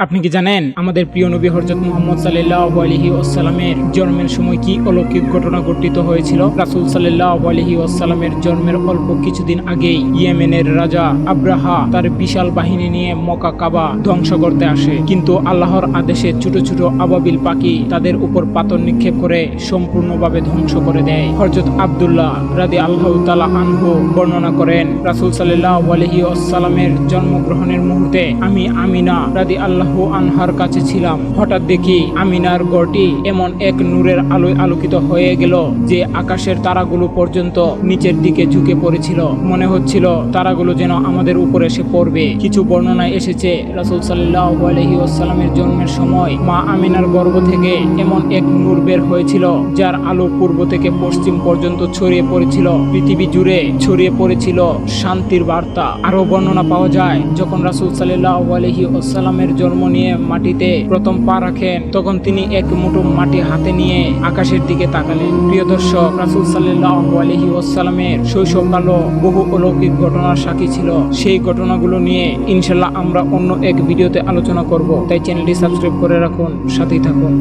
আপনি কি জানেন আমাদের প্রিয় নবী হযরত মুহাম্মদ সাল্লাল্লাহু আলাইহি ওয়াসাল্লামের জন্মের সময় কি অলৌকিক ঘটনা ঘটিত হয়েছিল? রাসূল সাল্লাল্লাহু আলাইহি ওয়াসাল্লামের জন্মের অল্প কিছুদিন আগেই ইয়েমেনের রাজা আব্রাহা তার বিশাল বাহিনী নিয়ে মক্কা কাবা ধ্বংস করতে আসে, কিন্তু আল্লাহর আদেশে ছোট ছোট আবাবিল পাখি তাদের উপর পাথর নিক্ষেপ করে সম্পূর্ণভাবে ধ্বংস করে দেয়। হযরত আব্দুল্লাহ রাদিয়াল্লাহু তাআলা আনহু বর্ণনা করেন, রাসূল সাল্লাল্লাহু আলাইহি ওয়াসাল্লামের জন্মগ্রহণের মুহূর্তে আমি আমিনা রাদিয়াল্লাহু আনহার কাছে ছিলাম। হঠাৎ দেখি আমিনার ঘরটি এমন এক নূরের আলোয় আলোকিত হয়ে গেল যে আকাশের তারাগুলো পর্যন্ত নিচের দিকে ঝুঁকে পড়েছিল। মনে হচ্ছিল তারাগুলো যেন আমাদের উপর এসে পড়বে। কিছু বর্ণনায় এসেছে রাসূল সাল্লাল্লাহু আলাইহি ওয়াসাল্লামের জন্মের সময় মা আমিনার গর্ভ থেকে এমন এক নূর বের হয়েছিল যার আলো পূর্ব থেকে পশ্চিম পর্যন্ত ছড়িয়ে পড়েছিল। পৃথিবী জুড়ে ছড়িয়ে পড়েছিল শান্তির বার্তা। আরো বর্ণনা পাওয়া যায়, যখন রাসূল সাল্লাল্লাহু আলাইহি ওয়াসাল্লামের জন্ম নিয়ে মাটিতে প্রথম পা রাখেন, তখন তিনি এক মুঠো মাটি হাতে নিয়ে আকাশের দিকে তাকালেন। প্রিয় দর্শক, রাসূল সাল্লাল্লাহু আলাইহি ওয়াসাল্লামের শৈশবকালও বহু অলৌকিক ঘটনার সাক্ষী ছিল। সেই ঘটনাগুলো নিয়ে ইনশাআল্লাহ আমরা অন্য এক ভিডিওতে আলোচনা করব, তাই চ্যানেলটি সাবস্ক্রাইব করে রাখুন, সাথেই থাকুন।